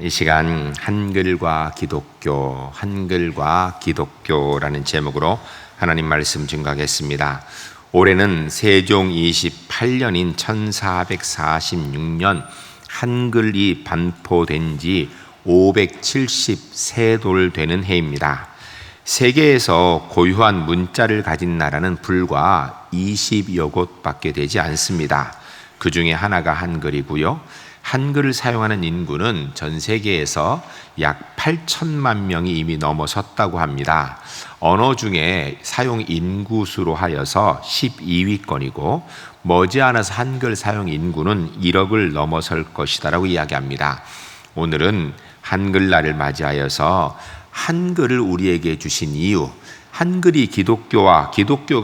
이 시간 한글과 기독교라는 제목으로 하나님 말씀 증거하겠습니다. 올해는 세종 28년인 1446년 한글이 반포된 지 573돌 되는 해입니다. 세계에서 고유한 문자를 가진 나라는 불과 20여 곳밖에 되지 않습니다. 그 중에 하나가 한글이고요. 한글을 사용하는 인구는 전 세계에서 약 8천만 명이 이미 넘어섰다고 합니다. 언어 중에 사용 인구수로 하여서 12위권이고 머지않아서 한글 사용 인구는 1억을 넘어설 것이다라고 이야기합니다. 오늘은 한글날을 맞이하여서 한글을 우리에게 주신 이유, 한글이 기독교가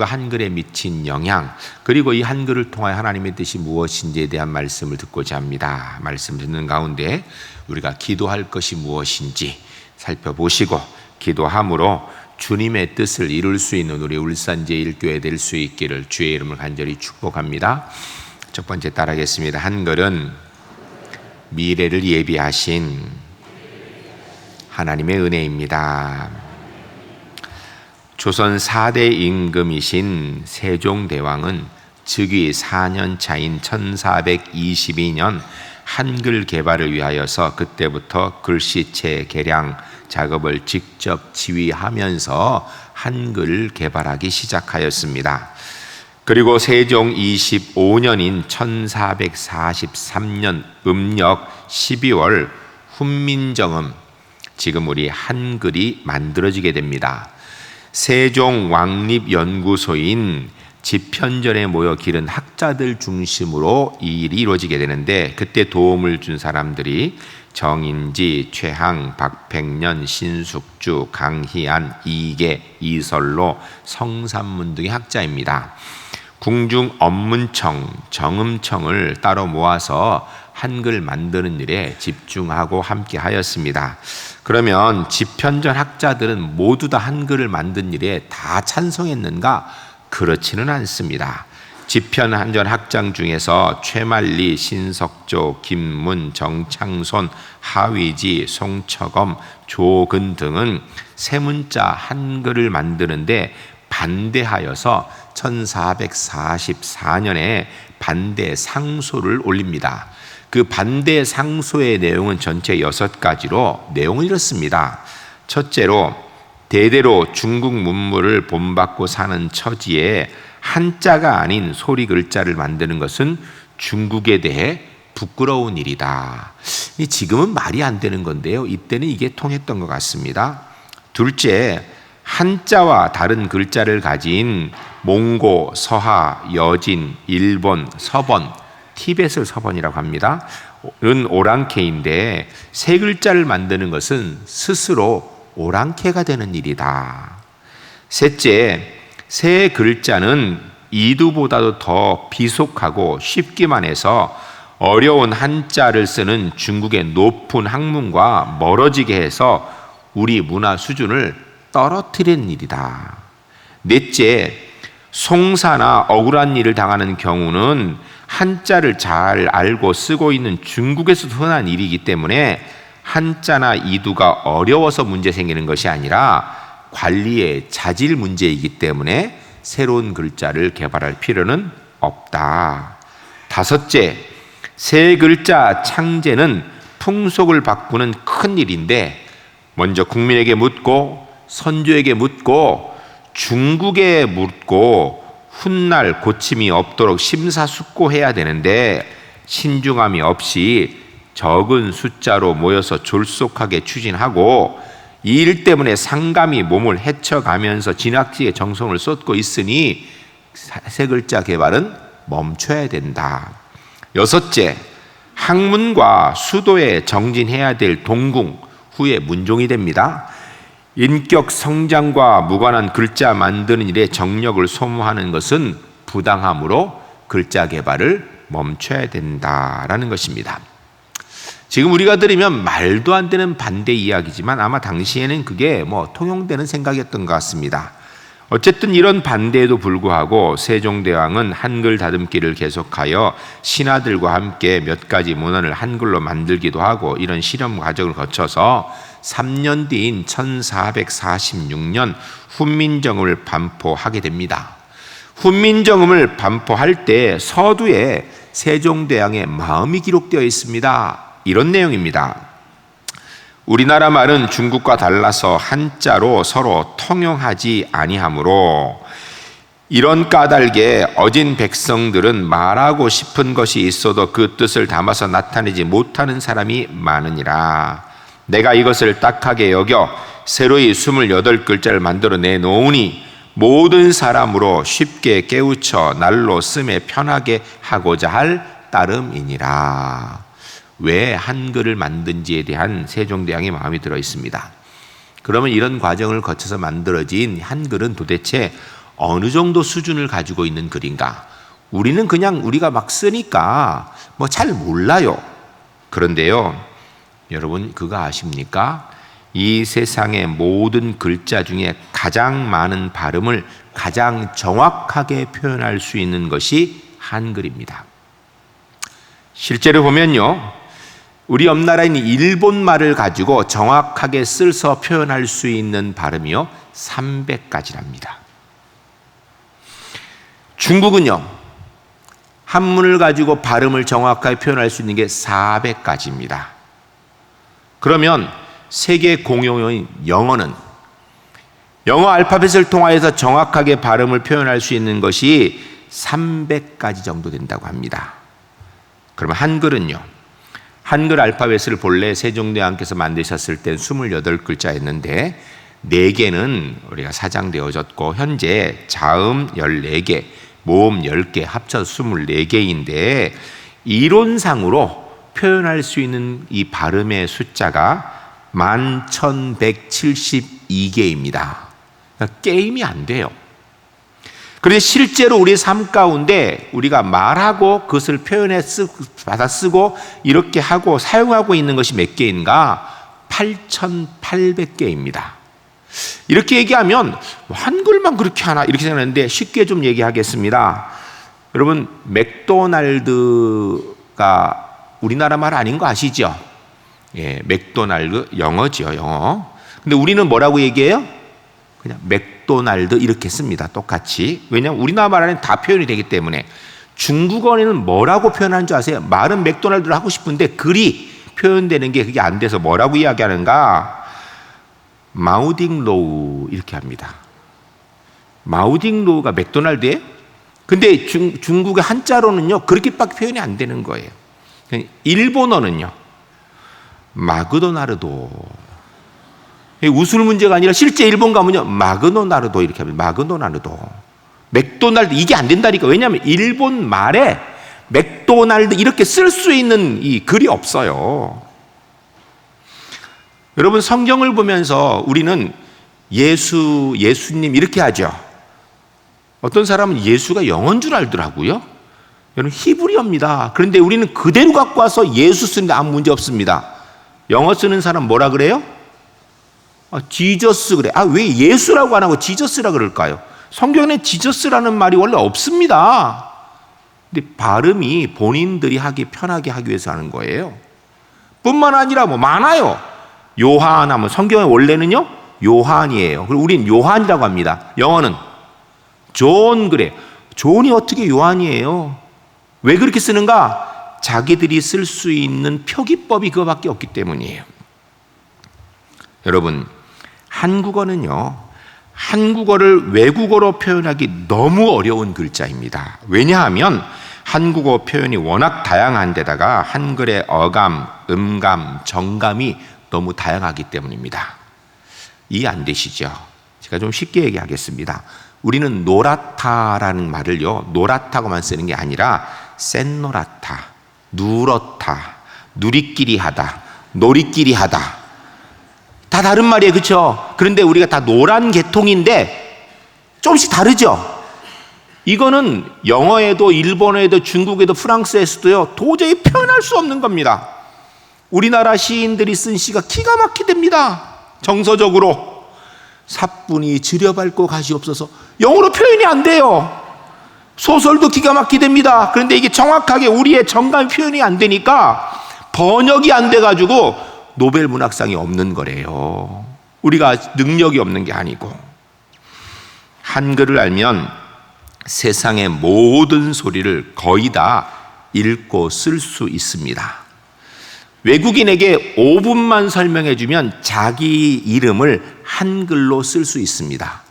한글에 미친 영향, 그리고 이 한글을 통하여 하나님의 뜻이 무엇인지에 대한 말씀을 듣고자 합니다. 말씀 듣는 가운데 우리가 기도할 것이 무엇인지 살펴보시고 기도함으로 주님의 뜻을 이룰 수 있는 우리 울산 제1교회 될 수 있기를 주의 이름을 간절히 축복합니다. 첫 번째 따라하겠습니다. 한글은 미래를 예비하신 하나님의 은혜입니다. 조선 4대 임금이신 세종대왕은 즉위 4년 차인 1422년 한글 개발을 위하여서 그때부터 글씨체 개량 작업을 직접 지휘하면서 한글을 개발하기 시작하였습니다. 그리고 세종 25년인 1443년 음력 12월 훈민정음, 지금 우리 한글이 만들어지게 됩니다. 세종 왕립연구소인 집현전에 모여 기른 학자들 중심으로 이 일이 이루어지게 되는데, 그때 도움을 준 사람들이 정인지, 최항, 박백년, 신숙주, 강희안, 이계, 이설로, 성삼문 등의 학자입니다. 궁중 업문청, 정음청을 따로 모아서 한글 만드는 일에 집중하고 함께 하였습니다. 그러면 집현전 학자들은 모두 다 한글을 만든 일에 다 찬성했는가? 그렇지는 않습니다. 집현전 학장 중에서 최만리, 신석조, 김문, 정창손, 하위지, 송처검, 조근 등은 세문자 한글을 만드는데 반대하여서 1444년에 반대 상소를 올립니다. 그 반대 상소의 내용은 전체 6가지로 내용은 이렇습니다. 첫째로, 대대로 중국 문물을 본받고 사는 처지에 한자가 아닌 소리 글자를 만드는 것은 중국에 대해 부끄러운 일이다. 지금은 말이 안 되는 건데요, 이때는 이게 통했던 것 같습니다. 둘째, 한자와 다른 글자를 가진 몽고, 서하, 여진, 일본, 서번, 티벳을 서번이라고 합니다. 은 오랑캐인데 세 글자를 만드는 것은 스스로 오랑캐가 되는 일이다. 셋째, 세 글자는 이두보다도 더 비속하고 쉽기만 해서 어려운 한자를 쓰는 중국의 높은 학문과 멀어지게 해서 우리 문화 수준을 떨어뜨리는 일이다. 넷째, 송사나 억울한 일을 당하는 경우는 한자를 잘 알고 쓰고 있는 중국에서도 흔한 일이기 때문에 한자나 이두가 어려워서 문제 생기는 것이 아니라 관리의 자질 문제이기 때문에 새로운 글자를 개발할 필요는 없다. 다섯째, 세 글자 창제는 풍속을 바꾸는 큰 일인데 먼저 국민에게 묻고 선조에게 묻고 중국에 묻고 훗날 고침이 없도록 심사숙고해야 되는데 신중함이 없이 적은 숫자로 모여서 졸속하게 추진하고 이 일 때문에 상감이 몸을 헤쳐가면서 진학지에 정성을 쏟고 있으니 세 글자 개발은 멈춰야 된다. 여섯째, 학문과 수도에 정진해야 될 동궁 후에 문종이 됩니다. 인격 성장과 무관한 글자 만드는 일에 정력을 소모하는 것은 부당하므로 글자 개발을 멈춰야 된다라는 것입니다. 지금 우리가 들으면 말도 안 되는 반대 이야기지만 아마 당시에는 그게 통용되는 생각이었던 것 같습니다. 어쨌든 이런 반대에도 불구하고 세종대왕은 한글 다듬기를 계속하여 신하들과 함께 몇 가지 문헌을 한글로 만들기도 하고 이런 실험 과정을 거쳐서 3년 뒤인 1446년 훈민정음을 반포하게 됩니다. 훈민정음을 반포할 때 서두에 세종대왕의 마음이 기록되어 있습니다. 이런 내용입니다. 우리나라 말은 중국과 달라서 한자로 서로 통용하지 아니하므로 이런 까닭에 어진 백성들은 말하고 싶은 것이 있어도 그 뜻을 담아서 나타내지 못하는 사람이 많으니라. 내가 이것을 딱하게 여겨 새로이 28글자를 만들어 내놓으니 모든 사람으로 쉽게 깨우쳐 날로 쓰매 편하게 하고자 할 따름이니라. 왜 한글을 만든지에 대한 세종대왕의 마음이 들어 있습니다. 그러면 이런 과정을 거쳐서 만들어진 한글은 도대체 어느 정도 수준을 가지고 있는 글인가? 우리는 그냥 우리가 막 쓰니까 뭐 잘 몰라요. 그런데요, 여러분 그거 아십니까? 이 세상의 모든 글자 중에 가장 많은 발음을 가장 정확하게 표현할 수 있는 것이 한글입니다. 실제로 보면요, 우리 옆나라인 일본 말을 가지고 정확하게 써서 표현할 수 있는 발음이요 300가지랍니다. 중국은요, 한문을 가지고 발음을 정확하게 표현할 수 있는 게 400가지입니다. 그러면 세계 공용어인 영어는 영어 알파벳을 통하여서 정확하게 발음을 표현할 수 있는 것이 300가지 정도 된다고 합니다. 그러면 한글은요, 한글 알파벳을 본래 세종대왕께서 만드셨을 때 28글자였는데 4개는 우리가 사장되어졌고 현재 자음 14개, 모음 10개 합쳐서 24개인데 이론상으로 표현할 수 있는 이 발음의 숫자가 11,172개입니다. 그러니까 게임이 안 돼요. 그런데 실제로 우리 삶 가운데 우리가 말하고 그것을 표현해 받아 쓰고 이렇게 하고 사용하고 있는 것이 몇 개인가? 8,800개입니다. 이렇게 얘기하면 한글만 그렇게 하나 이렇게 생각하는데 쉽게 좀 얘기하겠습니다. 여러분 맥도날드가 우리나라 말 아닌 거 아시죠? 예, 맥도날드 영어지요, 영어. 근데 우리는 뭐라고 얘기해요? 그냥 맥도날드 이렇게 씁니다. 똑같이. 왜냐하면 우리나라 말 안에 다 표현이 되기 때문에. 중국어에는 뭐라고 표현하는 줄 아세요? 말은 맥도날드를 하고 싶은데 글이 표현되는 게 그게 안 돼서 뭐라고 이야기하는가? 마우딩로우 이렇게 합니다. 마우딩로우가 맥도날드예요? 근데 중국의 한자로는요 그렇게밖에 표현이 안 되는 거예요. 일본어는요 마그도나르도. 웃을 문제가 아니라 실제 일본 가면요 마그노나르도 이렇게 합니다. 마그노나르도. 맥도날드 이게 안 된다니까. 왜냐하면 일본 말에 맥도날드 이렇게 쓸 수 있는 이 글이 없어요. 여러분 성경을 보면서 우리는 예수님 이렇게 하죠. 어떤 사람은 예수가 영어인 줄 알더라고요. 여러분 히브리어입니다. 그런데 우리는 그대로 갖고 와서 예수 쓰는데 아무 문제 없습니다. 영어 쓰는 사람 뭐라 그래요? 지저스 그래. 왜 예수라고 안 하고 지저스라 그럴까요? 성경에 지저스라는 말이 원래 없습니다. 근데 발음이 본인들이 하기 편하게 하기 위해서 하는 거예요. 뿐만 아니라 뭐 많아요. 요한 하면 성경의 원래는요 요한이에요. 그리고 우린 요한이라고 합니다. 영어는 존 그래. 존이 어떻게 요한이에요? 왜 그렇게 쓰는가? 자기들이 쓸 수 있는 표기법이 그거밖에 없기 때문이에요. 여러분 한국어는요 한국어를 외국어로 표현하기 너무 어려운 글자입니다. 왜냐하면 한국어 표현이 워낙 다양한 데다가 한글의 어감, 음감, 정감이 너무 다양하기 때문입니다. 이해 안 되시죠? 제가 좀 쉽게 얘기하겠습니다. 우리는 노랗다라는 말을요 노랗다고만 쓰는 게 아니라 센노랗다, 누렇다, 누리끼리 하다, 놀이끼리 하다 다 다른 말이에요. 그렇죠? 그런데 우리가 다 노란 계통인데 조금씩 다르죠? 이거는 영어에도 일본어에도 중국에도 프랑스에서도요 도저히 표현할 수 없는 겁니다. 우리나라 시인들이 쓴 시가 기가 막히답니다. 정서적으로 사뿐히 지려밟고 가시옵소서. 영어로 표현이 안 돼요. 소설도 기가 막히됩니다. 그런데 이게 정확하게 우리의 정감 표현이 안 되니까 번역이 안 돼가지고 노벨 문학상이 없는 거래요. 우리가 능력이 없는 게 아니고. 한글을 알면 세상의 모든 소리를 거의 다 읽고 쓸 수 있습니다. 외국인에게 5분만 설명해주면 자기 이름을 한글로 쓸 수 있습니다.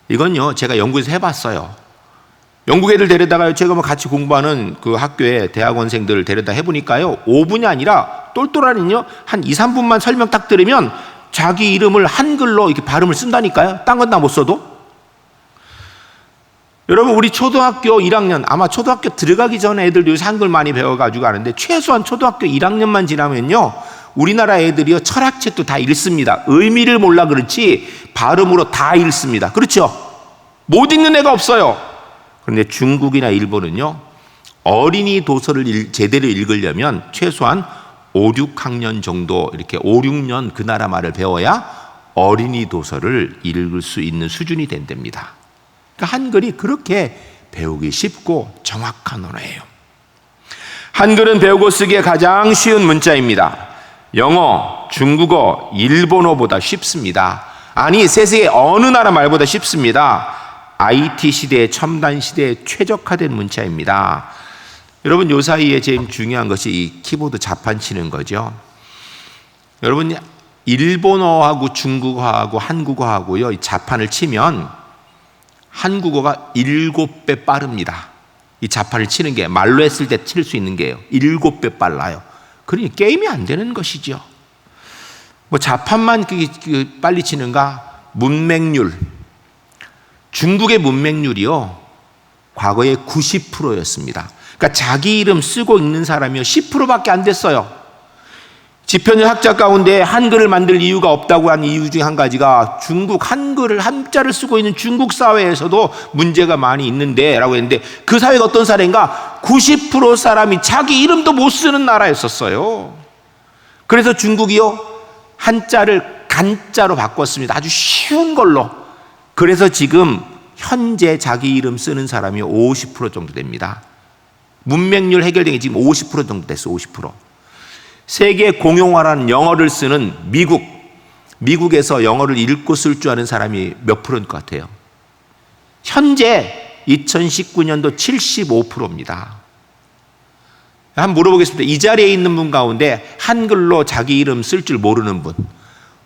이건요, 제가 연구해서 해봤어요. 영국 애들 데려다가 제가 같이 공부하는 그 학교에 대학원생들을 데려다 해보니까요, 5분이 아니라 똘똘하니요, 한 2, 3분만 설명 딱 들으면 자기 이름을 한글로 이렇게 발음을 쓴다니까요. 딴 건 다 못 써도. 여러분, 우리 초등학교 1학년, 아마 초등학교 들어가기 전에 애들도 요새 한글 많이 배워가지고 아는데, 최소한 초등학교 1학년만 지나면요, 우리나라 애들이요, 철학책도 다 읽습니다. 의미를 몰라 그렇지 발음으로 다 읽습니다. 그렇죠? 못 읽는 애가 없어요. 그런데 중국이나 일본은요, 어린이 도서를 제대로 읽으려면 최소한 5, 6학년 정도, 이렇게 5, 6년 그 나라 말을 배워야 어린이 도서를 읽을 수 있는 수준이 된답니다. 그러니까 한글이 그렇게 배우기 쉽고 정확한 언어예요. 한글은 배우고 쓰기에 가장 쉬운 문자입니다. 영어, 중국어, 일본어보다 쉽습니다. 아니, 세상의 어느 나라 말보다 쉽습니다. IT 시대의 첨단 시대에 최적화된 문자입니다. 여러분, 요 사이에 제일 중요한 것이 이 키보드 자판 치는 거죠. 여러분, 일본어하고 중국어하고 한국어하고요, 이 자판을 치면 한국어가 7배 빠릅니다. 이 자판을 치는 게, 말로 했을 때 칠 수 있는 게요, 7배 빨라요. 그러니 게임이 안 되는 것이죠. 뭐 자판만 빨리 치는가? 문맹률. 중국의 문맹률이요, 과거에 90%였습니다. 그러니까 자기 이름 쓰고 읽는 사람이요, 10%밖에 안 됐어요. 지편의 학자 가운데 한글을 만들 이유가 없다고 한 이유 중에 한 가지가 중국 한글을, 한자를 쓰고 있는 중국 사회에서도 문제가 많이 있는데 라고 했는데, 그 사회가 어떤 사회인가? 90% 사람이 자기 이름도 못 쓰는 나라였었어요. 그래서 중국이요, 한자를 간자로 바꿨습니다. 아주 쉬운 걸로. 그래서 지금 현재 자기 이름 쓰는 사람이 50% 정도 됩니다. 문맹률 해결된 게 지금 50% 정도 됐어. 50%. 세계 공용어라는 영어를 쓰는 미국에서 영어를 읽고 쓸 줄 아는 사람이 몇 프로일 것 같아요? 현재 2019년도 75%입니다. 한번 물어보겠습니다. 이 자리에 있는 분 가운데 한글로 자기 이름 쓸 줄 모르는 분,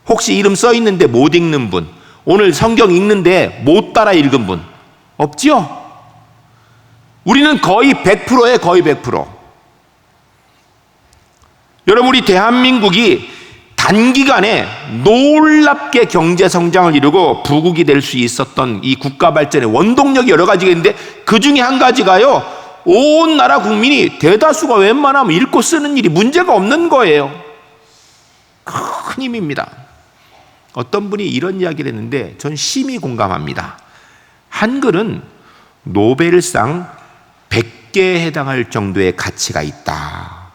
혹시 이름 써 있는데 못 읽는 분, 오늘 성경 읽는데 못 따라 읽은 분 없지요? 우리는 거의 100%예요. 거의 100%. 여러분, 우리 대한민국이 단기간에 놀랍게 경제 성장을 이루고 부국이 될 수 있었던 이 국가 발전의 원동력이 여러 가지가 있는데, 그 중에 한 가지가요, 온 나라 국민이 대다수가 웬만하면 읽고 쓰는 일이 문제가 없는 거예요. 큰 힘입니다. 어떤 분이 이런 이야기를 했는데 전 심히 공감합니다. 한글은 노벨상 100개에 해당할 정도의 가치가 있다.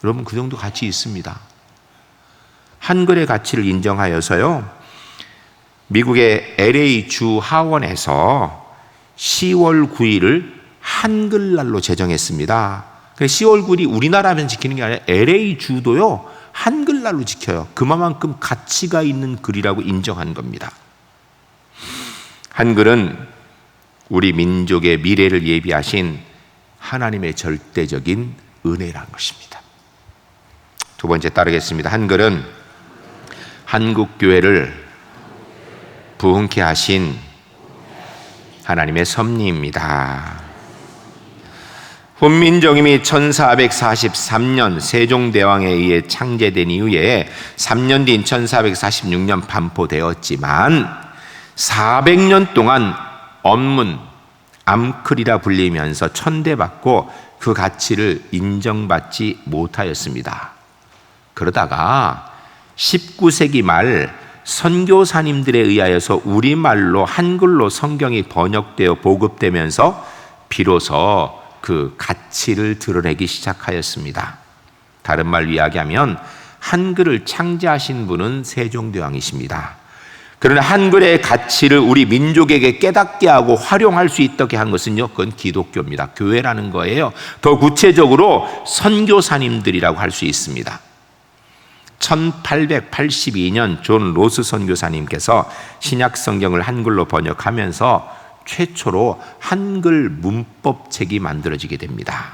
여러분, 그 정도 가치 있습니다. 한글의 가치를 인정하여서요, 미국의 LA 주 하원에서 10월 9일을 한글날로 제정했습니다. 10월 9일이 우리나라면 지키는 게 아니라 LA 주도요, 한글날로 지켜요. 그만큼 가치가 있는 글이라고 인정한 겁니다. 한글은 우리 민족의 미래를 예비하신 하나님의 절대적인 은혜라는 것입니다. 두 번째 따르겠습니다. 한글은 한국교회를 부흥케 하신 하나님의 섭리입니다. 훈민정음이 1443년 세종대왕에 의해 창제된 이후에 3년 뒤인 1446년 반포되었지만 400년 동안 언문, 암클이라 불리면서 천대받고 그 가치를 인정받지 못하였습니다. 그러다가 19세기 말 선교사님들에 의하여서 우리말로 한글로 성경이 번역되어 보급되면서 비로소 그 가치를 드러내기 시작하였습니다. 다른 말로 이야기하면 한글을 창제하신 분은 세종대왕이십니다. 그러나 한글의 가치를 우리 민족에게 깨닫게 하고 활용할 수 있게 한 것은요, 그건 기독교입니다. 교회라는 거예요. 더 구체적으로 선교사님들이라고 할 수 있습니다. 1882년 존 로스 선교사님께서 신약 성경을 한글로 번역하면서 최초로 한글 문법책이 만들어지게 됩니다.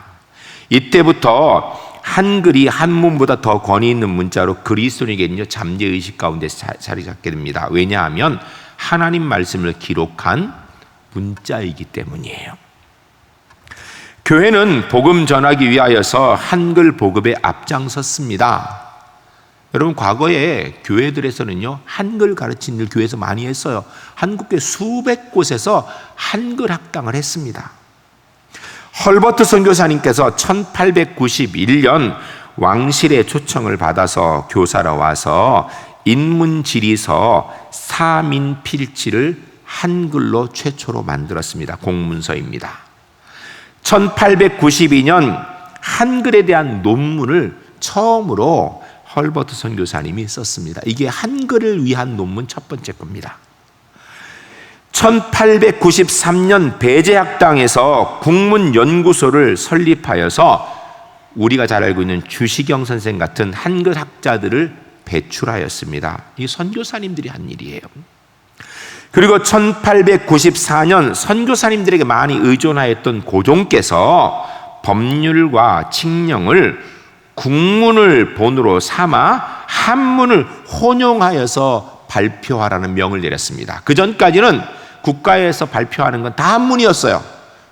이때부터 한글이 한문보다 더 권위 있는 문자로 그리스도인에게는요, 잠재의식 가운데 자리 잡게 됩니다. 왜냐하면 하나님 말씀을 기록한 문자이기 때문이에요. 교회는 복음 전하기 위하여서 한글 보급에 앞장섰습니다. 여러분, 과거에 교회들에서는요, 한글 가르치는 일 교회에서 많이 했어요. 한국교회 수백 곳에서 한글 학당을 했습니다. 헐버트 선교사님께서 1891년 왕실의 초청을 받아서 교사로 와서 인문지리서 사민필지를 한글로 최초로 만들었습니다. 공문서입니다. 1892년 한글에 대한 논문을 처음으로 헐버트 선교사님이 썼습니다. 이게 한글을 위한 논문 첫 번째 겁니다. 1893년 배재학당에서 국문연구소를 설립하여서 우리가 잘 알고 있는 주시경 선생 같은 한글 학자들을 배출하였습니다. 이 선교사님들이 한 일이에요. 그리고 1894년 선교사님들에게 많이 의존하였던 고종께서 법률과 칙령을 국문을 본으로 삼아 한문을 혼용하여서 발표하라는 명을 내렸습니다. 그 전까지는 국가에서 발표하는 건 다 한문이었어요.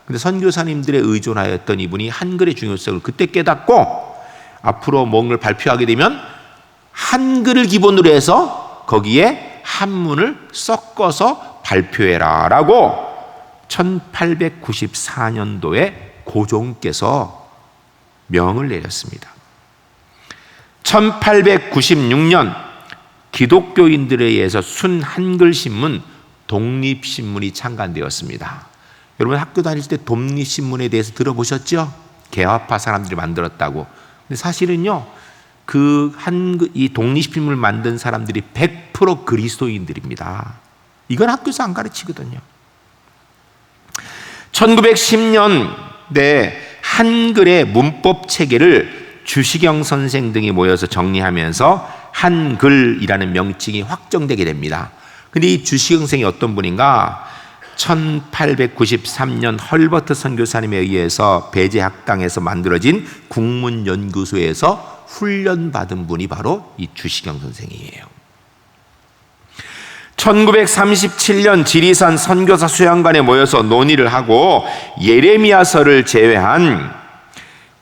근데 선교사님들의 의존하였던 이분이 한글의 중요성을 그때 깨닫고 앞으로 뭔가를 발표하게 되면 한글을 기본으로 해서 거기에 한문을 섞어서 발표해라 라고 1894년도에 고종께서 명을 내렸습니다. 1896년 기독교인들에 의해서 순 한글 신문 독립신문이 창간되었습니다. 여러분, 학교 다닐 때 독립신문에 대해서 들어보셨죠? 개화파 사람들이 만들었다고. 근데 사실은요, 이 독립신문을 만든 사람들이 100% 그리스도인들입니다. 이건 학교에서 안 가르치거든요. 1910년대 한글의 문법 체계를 주시경 선생 등이 모여서 정리하면서 한글이라는 명칭이 확정되게 됩니다. 근데 이 주시경 선생이 어떤 분인가? 1893년 헐버트 선교사님에 의해서 배재학당에서 만들어진 국문연구소에서 훈련받은 분이 바로 이 주시경 선생이에요. 1937년 지리산 선교사 수양관에 모여서 논의를 하고 예레미야서를 제외한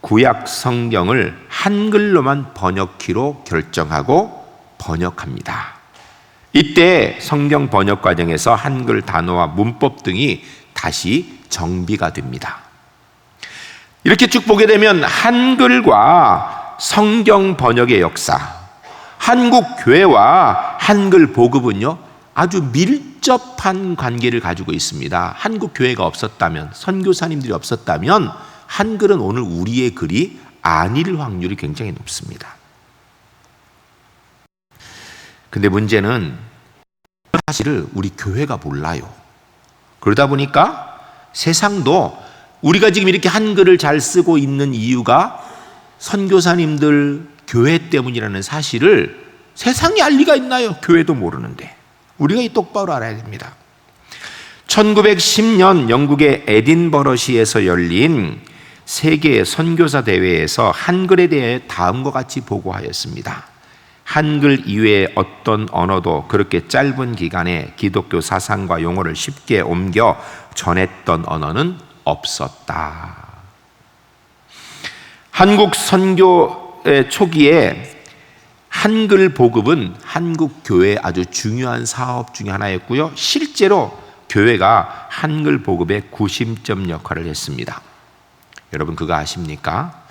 구약 성경을 한글로만 번역키로 결정하고 번역합니다. 이때 성경 번역 과정에서 한글 단어와 문법 등이 다시 정비가 됩니다. 이렇게 쭉 보게 되면 한글과 성경 번역의 역사, 한국 교회와 한글 보급은요, 아주 밀접한 관계를 가지고 있습니다. 한국 교회가 없었다면, 선교사님들이 없었다면 한글은 오늘 우리의 글이 아닐 확률이 굉장히 높습니다. 근데 문제는 사실을 우리 교회가 몰라요. 그러다 보니까 세상도 우리가 지금 이렇게 한글을 잘 쓰고 있는 이유가 선교사님들 교회 때문이라는 사실을 세상이 알 리가 있나요? 교회도 모르는데. 우리가 이 똑바로 알아야 됩니다. 1910년 영국의 에딘버러시에서 열린 세계 선교사 대회에서 한글에 대해 다음과 같이 보고하였습니다. 한글 이외의 어떤 언어도 그렇게 짧은 기간에 기독교 사상과 용어를 쉽게 옮겨 전했던 언어는 없었다. 한국 선교의 초기에 한글 보급은 한국 교회의 아주 중요한 사업 중에 하나였고요. 실제로 교회가 한글 보급의 구심점 역할을 했습니다. 여러분, 그거 아십니까?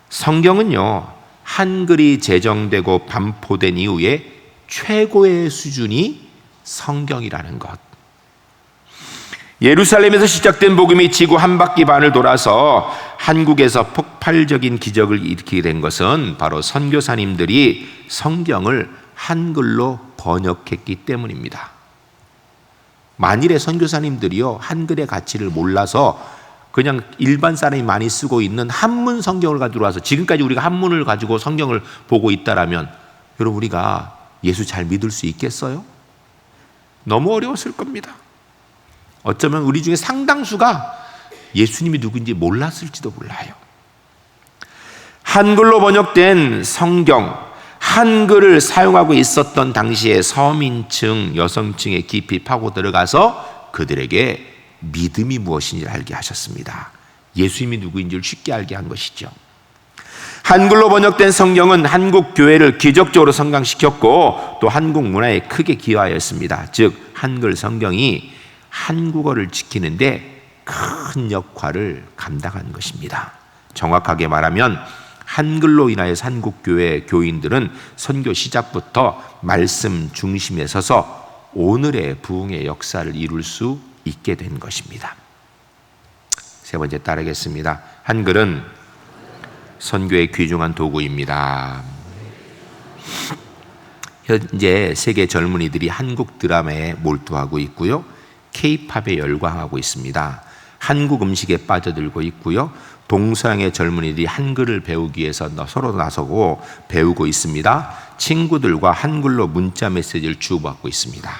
성경은요, 한글이 제정되고 반포된 이후에 최고의 수준이 성경이라는 것. 예루살렘에서 시작된 복음이 지구 한 바퀴 반을 돌아서 한국에서 폭발적인 기적을 일으키게 된 것은 바로 선교사님들이 성경을 한글로 번역했기 때문입니다. 만일에 선교사님들이요 한글의 가치를 몰라서 그냥 일반 사람이 많이 쓰고 있는 한문 성경을 가지고 와서 지금까지 우리가 한문을 가지고 성경을 보고 있다라면 여러분 우리가 예수 잘 믿을 수 있겠어요? 너무 어려웠을 겁니다. 어쩌면 우리 중에 상당수가 예수님이 누구인지 몰랐을지도 몰라요. 한글로 번역된 성경, 한글을 사용하고 있었던 당시의 서민층, 여성층에 깊이 파고 들어가서 그들에게 믿음이 무엇인지를 알게 하셨습니다. 예수님이 누구인지를 쉽게 알게 한 것이죠. 한글로 번역된 성경은 한국 교회를 기적적으로 성장시켰고 또 한국 문화에 크게 기여하였습니다. 즉 한글 성경이 한국어를 지키는데 큰 역할을 감당한 것입니다. 정확하게 말하면 한글로 인하여서 한국교회 교인들은 선교 시작부터 말씀 중심에 서서 오늘의 부흥의 역사를 이룰 수 있게 된 것입니다. 세 번째 따르겠습니다. 한글은 선교의 귀중한 도구입니다. 현재 세계 젊은이들이 한국 드라마에 몰두하고 있고요. K-팝에 열광하고 있습니다. 한국 음식에 빠져들고 있고요. 동서양의 젊은이들이 한글을 배우기 위해서 서로 나서고 배우고 있습니다. 친구들과 한글로 문자 메시지를 주고받고 있습니다.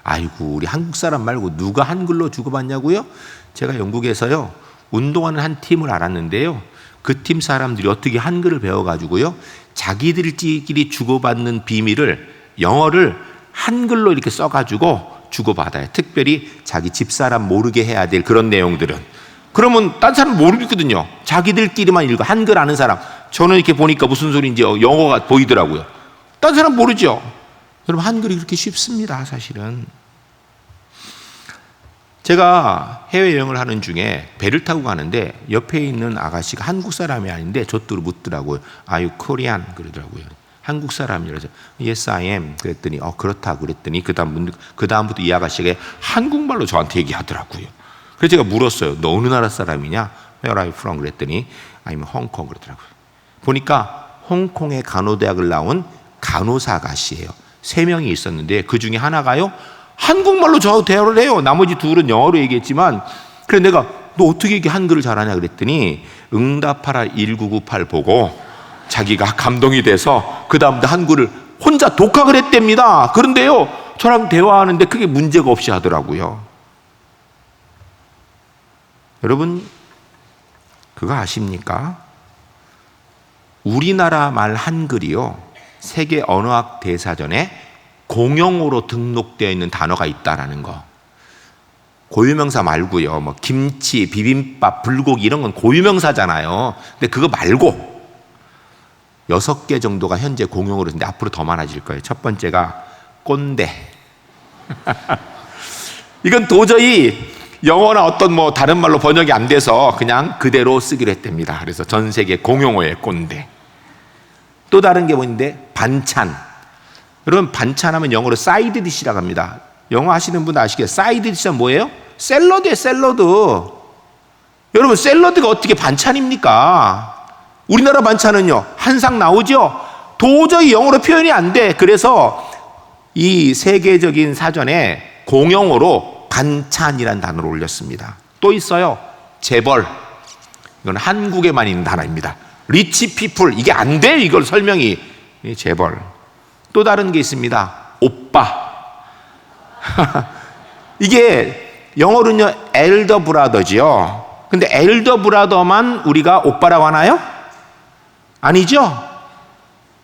아이고 우리 한국 사람 말고 누가 한글로 주고받냐고요? 제가 영국에서요 운동하는 한 팀을 알았는데요. 그 팀 사람들이 어떻게 한글을 배워가지고요 자기들끼리 주고받는 비밀을 영어를 한글로 이렇게 써가지고 주고받아요. 특별히 자기 집사람 모르게 해야 될 그런 내용들은. 그러면 딴 사람 모르거든요. 자기들끼리만 읽어. 한글 아는 사람. 저는 이렇게 보니까 무슨 소리인지 영어가 보이더라고요. 딴 사람 모르죠. 여러분 한글이 그렇게 쉽습니다. 사실은. 제가 해외여행을 하는 중에 배를 타고 가는데 옆에 있는 아가씨가 한국 사람이 아닌데 저쪽으로 묻더라고요. Are you Korean? 그러더라고요. 한국 사람이라서 Yes I am 그랬더니 그렇다 그랬더니 그다음부터 이 아가씨가 한국말로 저한테 얘기하더라고요. 그래서 제가 물었어요. 너 어느 나라 사람이냐? Where are you from? 그랬더니 I'm Hong Kong 그러더라고요. 보니까 홍콩의 간호대학을 나온 간호사 아가씨예요. 3명이 있었는데 그 중에 하나가요 한국말로 저하고 대화를 해요. 나머지 둘은 영어로 얘기했지만 그래서 내가 너 어떻게 이렇게 한글을 잘하냐 그랬더니 응답하라 1998 보고 자기가 감동이 돼서 그 다음부터 한글을 혼자 독학을 했답니다. 그런데요 저랑 대화하는데 크게 문제가 없이 하더라고요. 여러분 그거 아십니까? 우리나라 말 한글이요 세계 언어학 대사전에 공용어로 등록되어 있는 단어가 있다라는 거. 고유명사 말고요. 뭐 김치, 비빔밥, 불고기 이런 건 고유명사잖아요. 근데 그거 말고 6개 정도가 현재 공용어로 있는데 앞으로 더 많아질 거예요. 첫 번째가 꼰대. 이건 도저히 영어나 어떤 뭐 다른 말로 번역이 안 돼서 그냥 그대로 쓰기로 했답니다. 그래서 전 세계 공용어의 꼰대. 또 다른 게 뭔데? 반찬. 여러분 반찬하면 영어로 사이드 디시라고 합니다. 영어 하시는 분 아시겠어요? 사이드 디시는 뭐예요? 샐러드예요. 샐러드. 여러분 샐러드가 어떻게 반찬입니까? 우리나라 반찬은요 한상 나오죠? 도저히 영어로 표현이 안 돼. 그래서 이 세계적인 사전에 공용어로 반찬이라는 단어를 올렸습니다. 또 있어요. 재벌. 이건 한국에만 있는 단어입니다. 리치 피플. 이게 안 돼요. 이걸 설명이. 재벌. 또 다른 게 있습니다. 오빠. 이게 영어로는요 엘더 브라더지요. 근데 엘더 브라더만 우리가 오빠라고 하나요? 아니죠.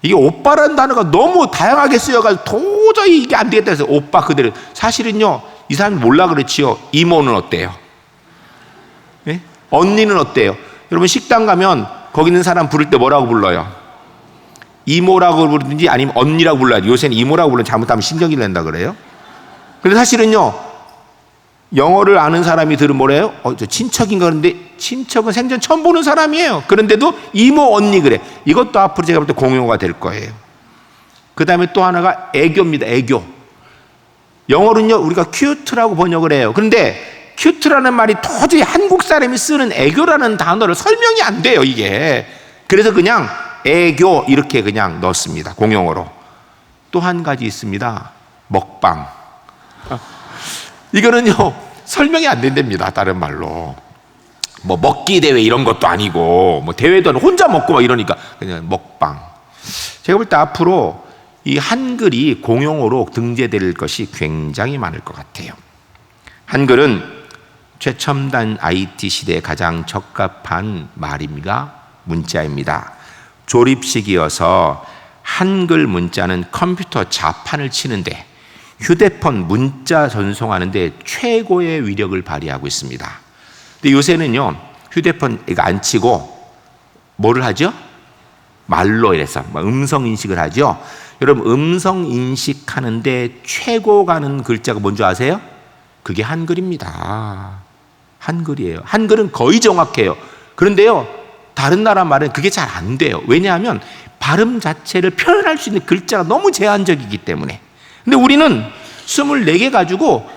이게 오빠라는 단어가 너무 다양하게 쓰여가지고 도저히 이게 안 되겠다 해서 오빠 그대로. 사실은요 이 사람이 몰라 그렇지요. 이모는 어때요? 네? 언니는 어때요? 여러분 식당 가면 거기 있는 사람 부를 때 뭐라고 불러요? 이모라고 부르든지 아니면 언니라고 불러야지. 요새는 이모라고 부르면 잘못하면 신경질 낸다 그래요. 근데 사실은요 영어를 아는 사람이 들으면 뭐래요? 저 친척인가 그런데 친척은 생전 처음 보는 사람이에요. 그런데도 이모 언니 그래. 이것도 앞으로 제가 볼 때 공용어가 될 거예요. 그 다음에 또 하나가 애교입니다. 애교. 영어로는요 우리가 큐트라고 번역을 해요. 그런데 큐트라는 말이 도저히 한국 사람이 쓰는 애교라는 단어를 설명이 안 돼요 이게. 그래서 그냥 애교 이렇게 그냥 넣습니다. 공용어로. 또 한 가지 있습니다. 먹방. 이거는요, 설명이 안 된답니다. 다른 말로. 뭐 먹기 대회 이런 것도 아니고, 뭐 대회도 아니고 혼자 먹고 막 이러니까 그냥 먹방. 제가 볼 때 앞으로 이 한글이 공용어로 등재될 것이 굉장히 많을 것 같아요. 한글은 최첨단 IT 시대에 가장 적합한 말입니다. 문자입니다. 조립식이어서 한글 문자는 컴퓨터 자판을 치는데, 휴대폰 문자 전송하는데 최고의 위력을 발휘하고 있습니다. 근데 요새는요, 휴대폰 이거 안 치고 뭐를 하죠? 말로 이래서 음성 인식을 하죠. 여러분, 음성 인식하는데 최고 가는 글자가 뭔지 아세요? 그게 한글입니다. 한글이에요. 한글은 거의 정확해요. 그런데요, 다른 나라 말은 그게 잘 안 돼요. 왜냐하면 발음 자체를 표현할 수 있는 글자가 너무 제한적이기 때문에. 근데 우리는 24개 가지고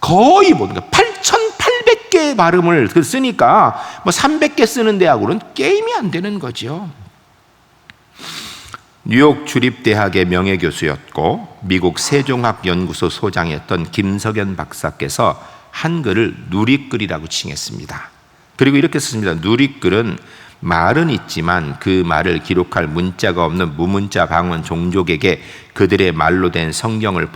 거의 8,800개의 발음을 쓰니까 뭐 300개 쓰는 대하고는 게임이 안 되는 거죠. 뉴욕 주립대학의 명예교수였고 미국 세종학연구소 소장이었던 김석연 박사께서 한글을 누리글이라고 칭했습니다. 그리고 이렇게 썼습니다. 누리글은 말은 있지만 그 말을 기록할 문자가 없는 무문자 방언 종족에게 그들의 말로 된 성경을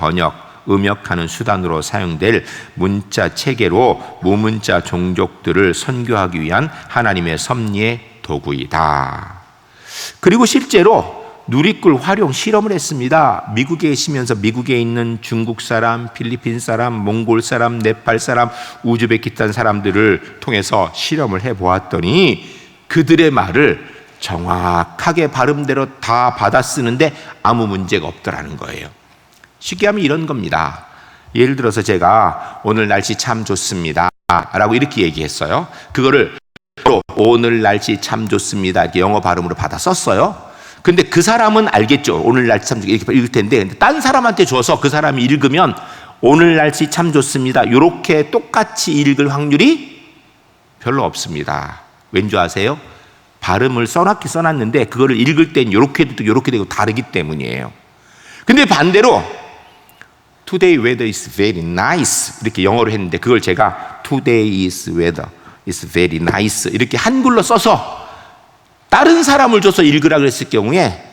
음역하는 수단으로 사용될 문자 체계로 무문자 종족들을 선교하기 위한 하나님의 섭리의 도구이다. 그리고 실제로 누리글 활용 실험을 했습니다. 미국에 계시면서 미국에 있는 중국 사람, 필리핀 사람, 몽골 사람, 네팔 사람, 우즈베키스탄 사람들을 통해서 실험을 해보았더니 그들의 말을 정확하게 발음대로 다 받아 쓰는데 아무 문제가 없더라는 거예요. 쉽게 하면 이런 겁니다. 예를 들어서 제가 오늘 날씨 참 좋습니다 라고 이렇게 얘기했어요. 그거를 오늘 날씨 참 좋습니다 이렇게 영어 발음으로 받아 썼어요. 근데 그 사람은 알겠죠. 오늘 날씨 참 좋습니다 이렇게 읽을 텐데, 딴 사람한테 줘서 그 사람이 읽으면 오늘 날씨 참 좋습니다 이렇게 똑같이 읽을 확률이 별로 없습니다. 왠지 아세요? 발음을 써놨긴 써놨는데 그거를 읽을 땐 이렇게 되고 이렇게 되고 다르기 때문이에요. 근데 반대로 Today weather is very nice 이렇게 영어로 했는데 그걸 제가 Today is weather is very nice 이렇게 한글로 써서 다른 사람을 줘서 읽으라 그랬을 경우에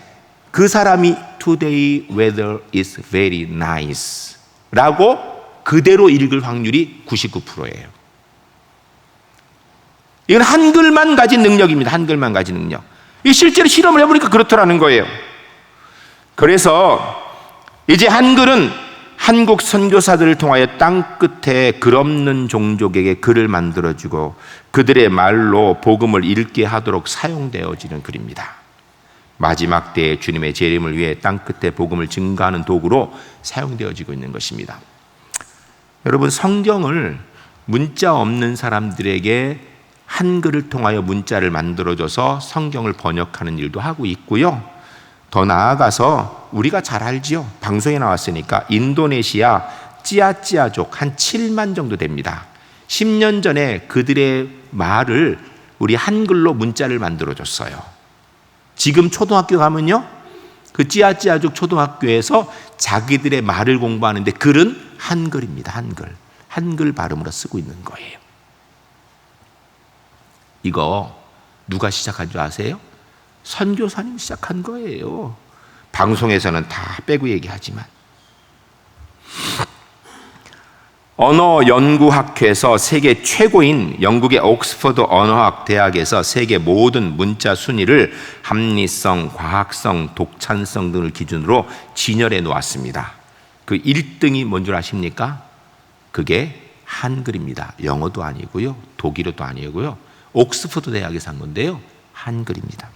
그 사람이 Today weather is very nice 라고 그대로 읽을 확률이 99%예요. 이건 한글만 가진 능력입니다. 한글만 가진 능력. 이 실제로 실험을 해보니까 그렇더라는 거예요. 그래서 이제 한글은 한국 선교사들을 통하여 땅끝에 글 없는 종족에게 글을 만들어주고 그들의 말로 복음을 읽게 하도록 사용되어지는 글입니다. 마지막 때에 주님의 재림을 위해 땅끝에 복음을 증거하는 도구로 사용되어지고 있는 것입니다. 여러분, 성경을 문자 없는 사람들에게 한글을 통하여 문자를 만들어줘서 성경을 번역하는 일도 하고 있고요. 더 나아가서 우리가 잘 알지요. 방송에 나왔으니까 인도네시아 찌아찌아족 한 7만 정도 됩니다. 10년 전에 그들의 말을 우리 한글로 문자를 만들어줬어요. 지금 초등학교 가면요, 그 찌아찌아족 초등학교에서 자기들의 말을 공부하는데 글은 한글입니다. 한글 발음으로 쓰고 있는 거예요. 이거 누가 시작한 줄 아세요? 선교사님 시작한 거예요. 방송에서는 다 빼고 얘기하지만. 언어연구학회에서 세계 최고인 영국의 옥스퍼드 언어학 대학에서 세계 모든 문자 순위를 합리성, 과학성, 독창성 등을 기준으로 진열해 놓았습니다. 그 1등이 뭔 줄 아십니까? 그게 한글입니다. 영어도 아니고요, 독일어도 아니고요, 옥스퍼드 대학에서 한 건데요, 한글입니다.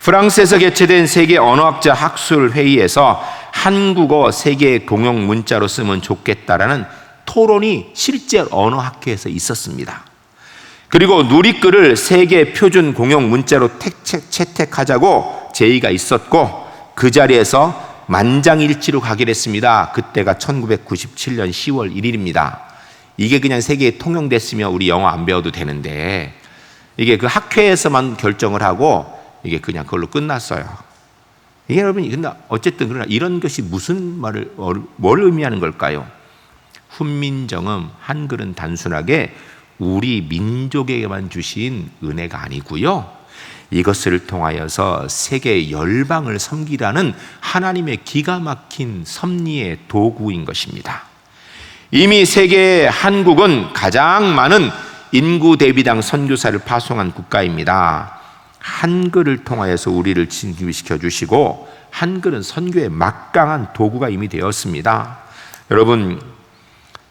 프랑스에서 개최된 세계 언어학자 학술 회의에서 한국어 세계 공용 문자로 쓰면 좋겠다라는 토론이 실제 언어학회에서 있었습니다. 그리고 누리글을 세계 표준 공용 문자로 채택하자고 제의가 있었고 그 자리에서 만장일치로 가결했습니다. 그때가 1997년 10월 1일입니다. 이게 그냥 세계에 통용됐으면 우리 영어 안 배워도 되는데 이게 그 학회에서만 결정을 하고 이게 그냥 그걸로 끝났어요. 이게 여러분, 근데 어쨌든 그러나 이런 것이 무슨 뭘 의미하는 걸까요? 훈민정음, 한글은 단순하게 우리 민족에게만 주신 은혜가 아니고요, 이것을 통하여서 세계 열방을 섬기라는 하나님의 기가 막힌 섭리의 도구인 것입니다. 이미 세계 한국은 가장 많은 인구 대비당 선교사를 파송한 국가입니다. 한글을 통하여서 우리를 진급시켜 주시고, 한글은 선교의 막강한 도구가 이미 되었습니다. 여러분,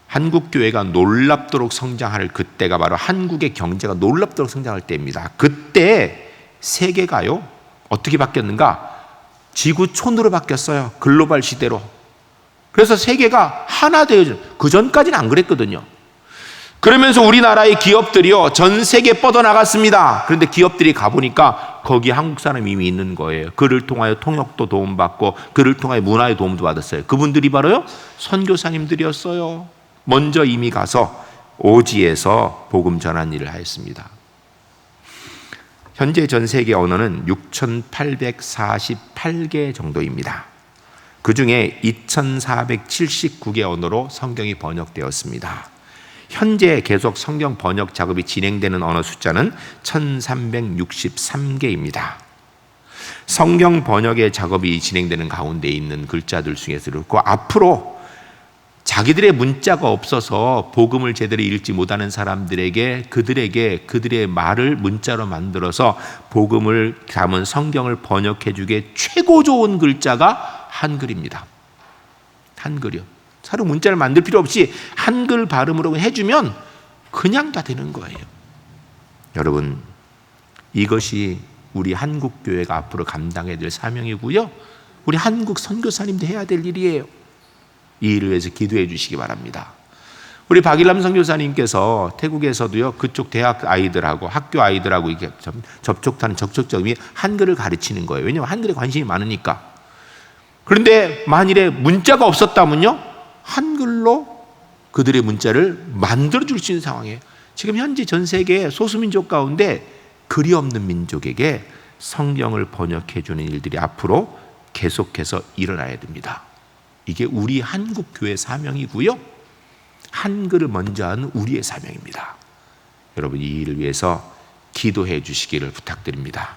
한국교회가 놀랍도록 성장할 그때가 바로 한국의 경제가 놀랍도록 성장할 때입니다. 그때 세계가요, 어떻게 바뀌었는가? 지구촌으로 바뀌었어요. 글로벌 시대로. 그래서 세계가 하나 되어지는, 그 전까지는 안 그랬거든요. 그러면서 우리나라의 기업들이요, 전 세계에 뻗어나갔습니다. 그런데 기업들이 가보니까 거기 한국 사람이 이미 있는 거예요. 그를 통하여 통역도 도움받고, 그를 통하여 문화의 도움도 받았어요. 그분들이 바로요, 선교사님들이었어요. 먼저 이미 가서 오지에서 복음 전한 일을 하였습니다. 현재 전 세계 언어는 6,848개 정도입니다. 그 중에 2,479개 언어로 성경이 번역되었습니다. 현재 계속 성경 번역 작업이 진행되는 언어 숫자는 1,363개입니다. 성경 번역의 작업이 진행되는 가운데 있는 글자들 중에서 그렇고, 앞으로 자기들의 문자가 없어서 복음을 제대로 읽지 못하는 사람들에게, 그들의 말을 문자로 만들어서 복음을 담은 성경을 번역해 주기에 최고 좋은 글자가 한글입니다. 한글이요. 서로 문자를 만들 필요 없이 한글 발음으로 해주면 그냥 다 되는 거예요. 여러분, 이것이 우리 한국교회가 앞으로 감당해야 될 사명이고요, 우리 한국 선교사님도 해야 될 일이에요. 이 일을 위해서 기도해 주시기 바랍니다. 우리 박일남 선교사님께서 태국에서도요, 그쪽 대학 아이들하고 학교 아이들하고 이렇게 접촉하는 적극적인 한글을 가르치는 거예요. 왜냐하면 한글에 관심이 많으니까. 그런데 만일에 문자가 없었다면요, 한글로 그들의 문자를 만들어줄 수 있는 상황이에요. 지금 현재 전 세계 소수민족 가운데 글이 없는 민족에게 성경을 번역해주는 일들이 앞으로 계속해서 일어나야 됩니다. 이게 우리 한국교회 사명이고요, 한글을 먼저 하는 우리의 사명입니다. 여러분, 이 일을 위해서 기도해 주시기를 부탁드립니다.